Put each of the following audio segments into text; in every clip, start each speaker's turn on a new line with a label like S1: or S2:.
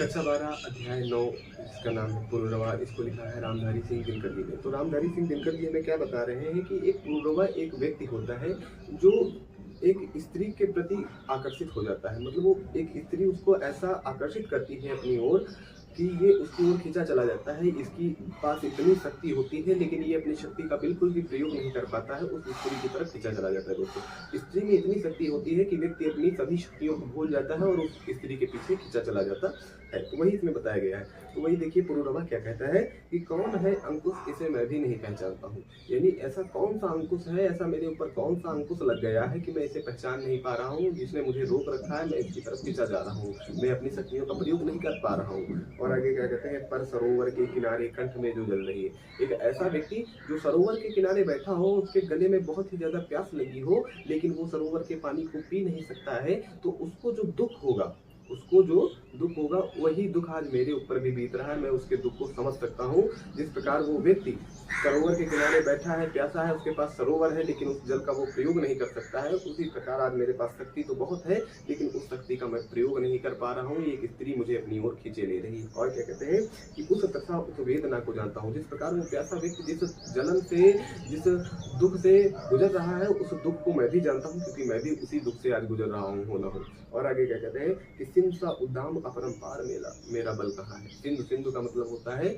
S1: कक्षा 12 अध्याय 9 जिसका नाम है पुनर्वा, इसको लिखा है रामधारी सिंह दिनकर जी ने। तो रामधारी सिंह दिनकर जी हमें क्या बता रहे हैं कि एक पुनर्वा एक व्यक्ति होता है जो एक स्त्री के प्रति आकर्षित हो जाता है। मतलब वो एक स्त्री उसको ऐसा आकर्षित करती है अपनी ओर कि ये उसकी ओर खींचा चला जाता है। इसकी पास इतनी शक्ति होती है लेकिन ये अपनी शक्ति का बिल्कुल भी प्रयोग नहीं कर पाता है, उस स्त्री की तरफ खींचा चला जाता है। दोस्तों, स्त्री में इतनी शक्ति होती है कि व्यक्ति अपनी सभी शक्तियों को भूल जाता है और उस स्त्री के पीछे खींचा चला जाता है। तो वही इसमें बताया गया है। तो वही देखिए पुरुरवा क्या कहता है कि कौन है अंकुश, इसे मैं भी नहीं पहचानता हूँ। यानी ऐसा कौन सा अंकुश है, ऐसा मेरे ऊपर कौन सा अंकुश लग गया है कि मैं इसे पहचान नहीं पा रहा हूँ, जिसने मुझे रोक रखा है, मैं इसकी तरफ खींचा जा रहा हूँ, मैं अपनी शक्तियों का प्रयोग नहीं कर पा रहा हूँ। और आगे क्या कहते हैं, पर सरोवर के किनारे कंठ में जो जल रही है। एक ऐसा व्यक्ति जो सरोवर के किनारे बैठा हो, उसके गले में बहुत ही ज्यादा प्यास लगी हो, लेकिन वो सरोवर के पानी को पी नहीं सकता है, तो उसको जो दुख होगा, उसको जो दुख होगा वही दुख आज मेरे ऊपर भी बीत रहा है। मैं उसके दुख को समझ सकता हूँ। जिस प्रकार वो व्यक्ति सरोवर के किनारे बैठा है, प्यासा है, उसके पास सरोवर है लेकिन उस जल का वो प्रयोग नहीं कर सकता है, उसी प्रकार आज मेरे पास शक्ति तो बहुत है लेकिन उस शक्ति का मैं प्रयोग नहीं कर पा रहा हूँ। एक स्त्री मुझे अपनी ओर खींचे ले रही है। और क्या कहते हैं कि उस तथा उस वेदना को जानता हूँ। जिस प्रकार वो प्यासा व्यक्ति जिस जलन से, जिस दुख से गुजर रहा है, उस दुख को मैं भी जानता हूँ, क्योंकि मैं भी उसी दुख से आज गुजर रहा हूँ हो ना हो। और आगे क्या कहते हैं कि सिंधु सा उद्दाम अपरंपार मेरा मेरा बल कहाँ है। सिंधु, सिंधु का मतलब होता है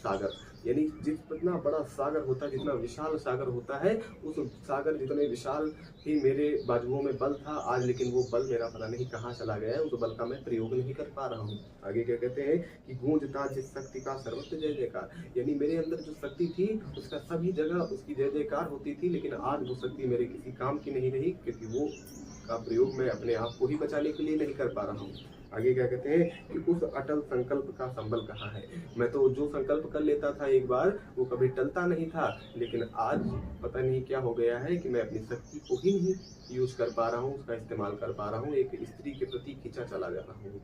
S1: सागर। यानी जितना बड़ा सागर होता है, जितना विशाल सागर होता है, उस सागर जितने विशाल ही मेरे बाजुओं में बल था आज, लेकिन वो बल मेरा पता नहीं कहाँ चला गया है, उस बल का मैं प्रयोग नहीं कर पा रहा हूँ। आगे क्या कहते हैं कि गूंजता जिस शक्ति का सर्वत्र जय जयकार। यानी मेरे अंदर जो शक्ति थी उसका सभी जगह उसकी जय जयकार होती थी, लेकिन आज वो शक्ति मेरे किसी काम की नहीं रही, क्योंकि वो का प्रयोग मैं अपने आप को ही बचाने के लिए नहीं कर पा रहा हूँ। आगे क्या कहते हैं कि उस अटल संकल्प का संबल कहाँ है। मैं तो जो संकल्प कर लेता था एक बार, वो कभी टलता नहीं था, लेकिन आज पता नहीं क्या हो गया है कि मैं अपनी शक्ति को ही नहीं यूज कर पा रहा हूँ, उसका इस्तेमाल कर पा रहा हूँ, एक स्त्री के प्रति खींचा चला जा रहा हूँ।